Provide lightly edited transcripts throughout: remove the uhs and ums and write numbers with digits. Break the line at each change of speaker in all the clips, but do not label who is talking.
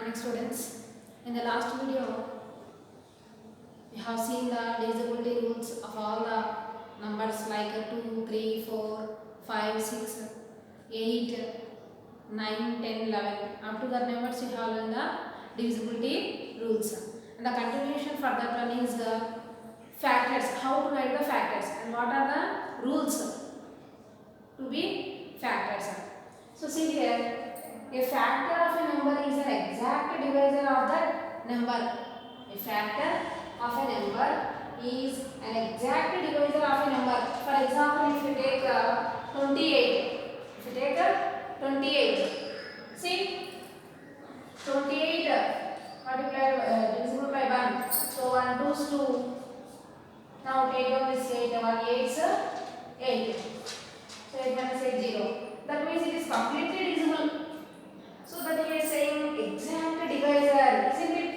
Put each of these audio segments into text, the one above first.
Morning students. In the last video, we have seen the divisibility rules of all the numbers like 2, 3, 4, 5, 6, 8, 9, 10, 11. Up to that numbers we have learned the divisibility rules. And the continuation for that one is the factors. How to write the factors and what are the rules to be factors. So see here. A factor of a number is an exact divisor of that number. A factor of a number is an exact divisor of a number. For example, if you take 28, if you take 28, see 28 multiplied divisible by 1. So 1 2 is 2. Now take down this 8. 1 8 is 8. So 8 minus 8 0. That means it is completely divisible. So that he is saying exact divisor, isn't it?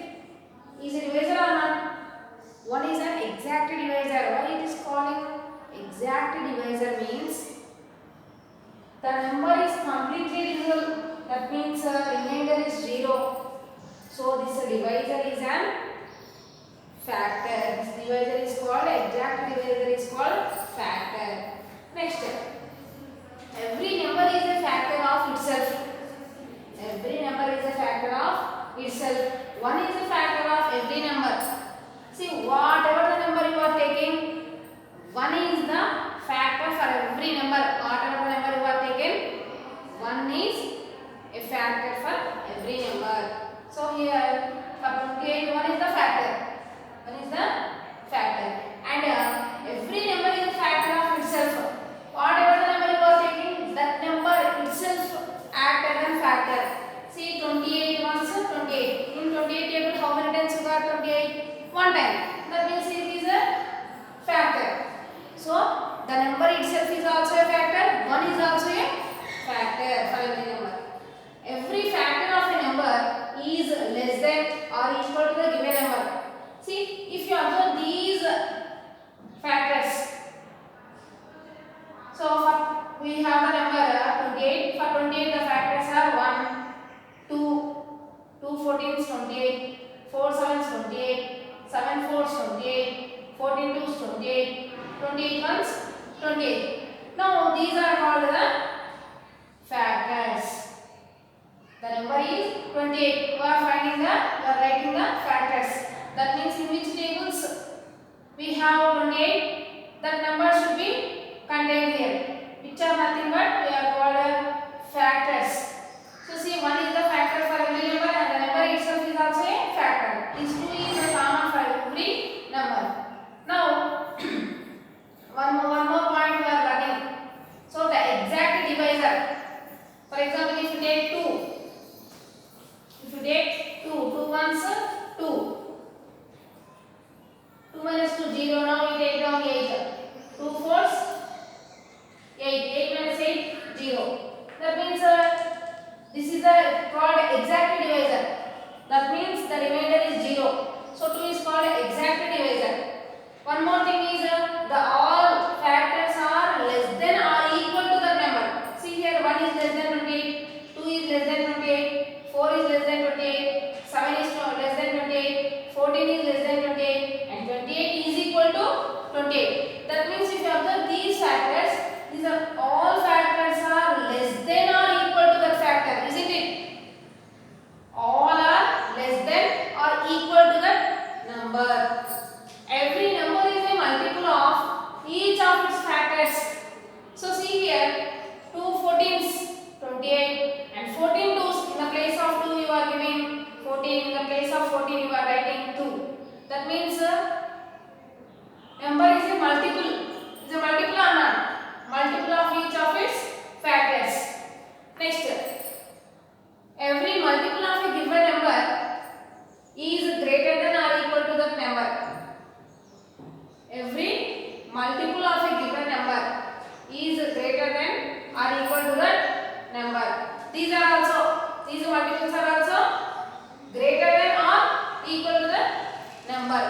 Is a divisor or not? One is an exact divisor. Why it is calling exact divisor means the number is completely divisible. That means remainder is 0. So this divisor is an factor. This divisor is called exact divisor is called factor. Next, every number is a factor of itself. Every number is a factor of itself. One is a factor of every number. See, whatever the number you are taking, one is the factor for every number. Whatever the number you are taking, one is a factor for every number. So here, for 28, one is the factor. One is the factor. And every number is a factor of itself. Whatever the number you are taking, that number itself act as a factor. See 28 once 28. In 28 table how many times you got 28? One time. That means it is a factor. So the number itself is also a factor. One is also a factor for every number. Every factor of a number is less than or equal to the given number. See, if you observe these factors. So we have the number 28. For 28 the factors are 1, 2, 2 14 is 28, 4 7 is 28, 7 4 is 28, 14 2 is 28, 28 1 is 28. Now these are called the factors. The number is 28. You are writing the factors. That means in which tables we have 28, that number should be contained here. Which are nothing but they are called factors. So see, one is the factor for every number and the number itself is also a factor. These two is a common for every number. Now, one more point we are learning. So the exact divisor. For example, if you take 2. If you take 2, 2 ones 2. 2 minus 2, 0. Now we take down 8. 2 fours 8. 8 minus 8, 0. That means this is called exact divisor. That means the remainder is 0. So 2 is called exact divisor. One more thing is the all factors are less than or equal to the number. See here, 1 is less than 28, 2 is less than 28, 4 is less than 28, 7 is less than 28, 14 is less than 28 and 28 is equal to 28. That means if you observe these factors, these are all factors are less than or equal to that factor, isn't it? All are less than or equal to that number. Every number is a multiple of each of its factors. So see here, 2 14s 28 and 14 2s, in the place of 2 you are giving 14, in the place of 14 you are writing 2. That means number is a multiple. Is a multiple or not? Multiple of each of its factors. Next, every multiple of a given number is greater than or equal to that number. Every multiple of a given number is greater than or equal to that number. These multiples are also greater than or equal to the number.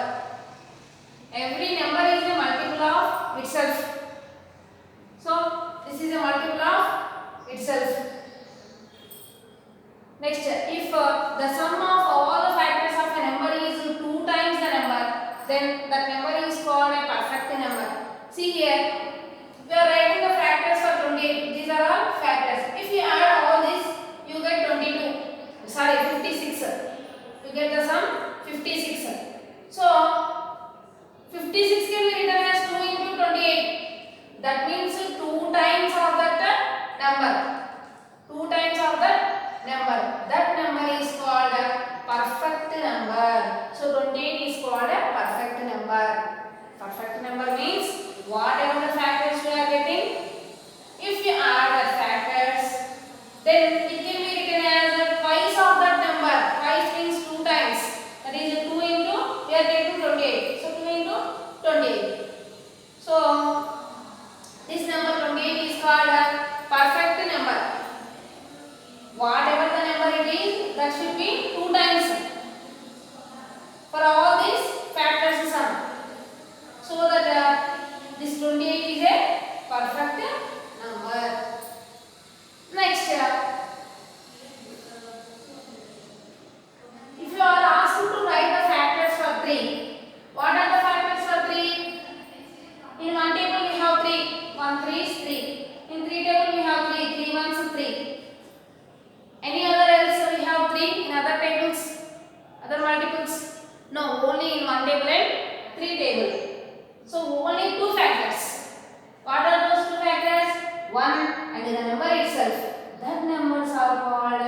Every number is a multiple of itself. So this is a multiple of itself. Next, if the sum of is called a perfect number. So 28 is called a perfect number. Perfect number means whatever the factors we are getting, if you add the factors, then it can be written as the twice of that number. Twice means 2 times. That is 2 into, we are taking 28. So 2 into 28. So this number 28 is called a perfect number. Whatever the number it is, that should be 2 times for all these factors sum. So that this 28 is a perfect number. Next, if you are asked to write the factors for 3, what are the factors for 3? In one table we have 3, 1 3 is 3. In 3 table we have 3, 3 1s is 3. Any other else we have 3 in other tables, other multiples? No, only in one table and 3 table. So only 2 factors. What are those 2 factors? 1 and the number itself. That numbers are called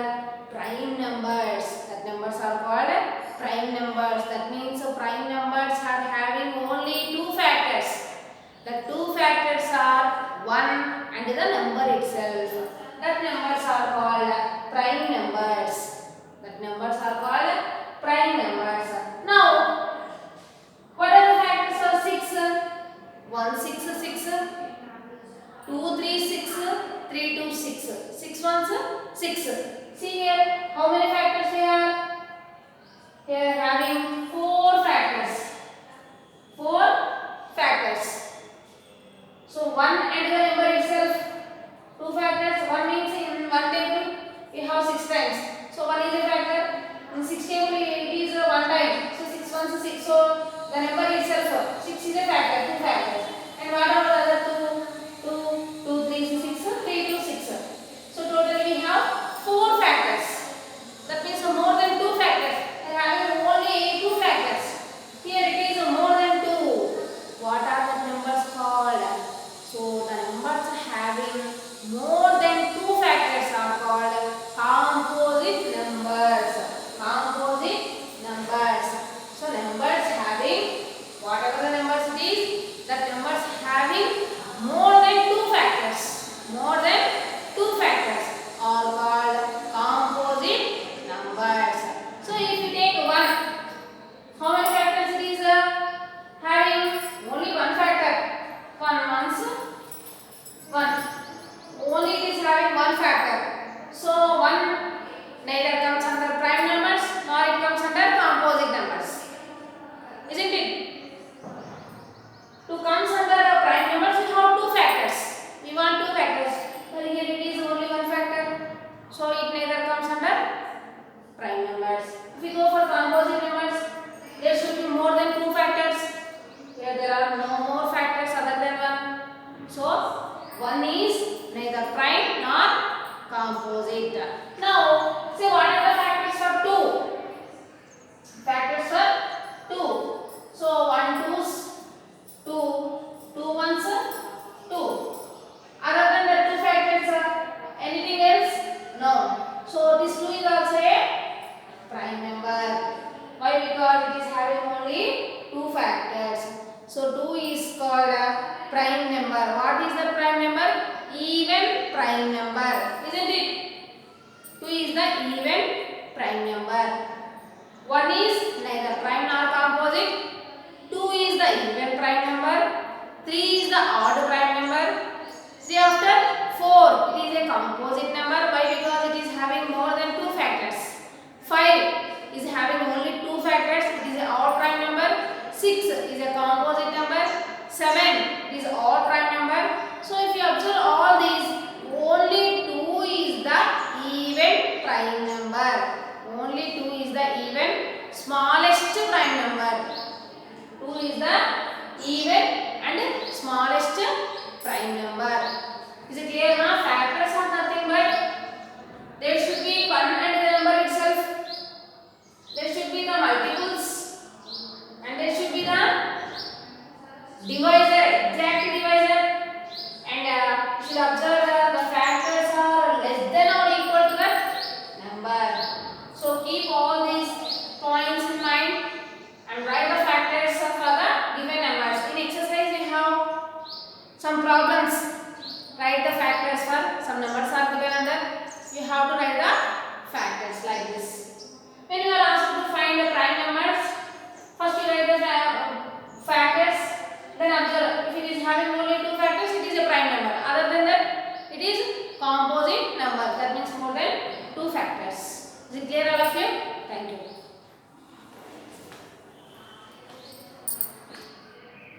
prime numbers. That numbers are called prime numbers. That means prime numbers are having only 2 factors. The 2 factors are 1 and the number itself. That numbers are called prime numbers. That numbers are called prime numbers. Now, what are the factors for 6? 1 6 6, 2 3 6, 3 2 6. 6 ones 6. See here, how many factors we have? Here having 4 factors. 4 factors. So 1 and the number itself, 2 factors. 1 means in one table we have 6 times. So 1 is a factor. In 6 table it is 1 time. So 6 ones 6. So the number itself 6 is a factor, 2 factors. And what are the other 2? 2 3 6, 3 2 6. So totally we have 4 factors. That means more than 2 factors. And having only 2 factors. Here it is more than 2. What are the numbers called? So the numbers having more than 2 factors are called composite numbers. Composite numbers. So numbers having whatever the numbers it is, that numbers having more than 2 factors. More than 2 factors are called composite numbers. So if you take 1, how many factors it is having? Only 1 factor. 1 ones 1. Only it is having 1 factor. So 1 neither comes under prime numbers nor it comes under composite numbers. Isn't it? To comes under prime numbers we have 2 factors. We want 2 factors. But here it is only 1 factor. So it neither comes under prime numbers. If we go for composite numbers, there should be more than 2 factors. Here there are no more factors other than 1. So 1 is neither prime nor composite. Now say what are the factors for 2? Factors for 2. So 1 2's 2, 2 1's 2. Other than the 2 factors, anything else? No. So this 2 is also a prime number. Why? Because it is having only 2 factors. So 2 is called a prime number. What is the prime number? Even prime number. Isn't it? 2 is the even prime number. 1 is neither prime nor composite. 2 is the even prime number. 3 is the odd prime number. 3 after 4, it is a composite number. Why? Because it is having more than 2 factors. 5 is having only 2 factors. It is an odd prime number. 6 is a composite number. 7 is odd prime number. So if you observe all these, only 2 is the even prime number. Only 2 is the even smallest prime number. 2 is the even and smallest prime number. Is it clear now? Factors are nothing composite number, that means more than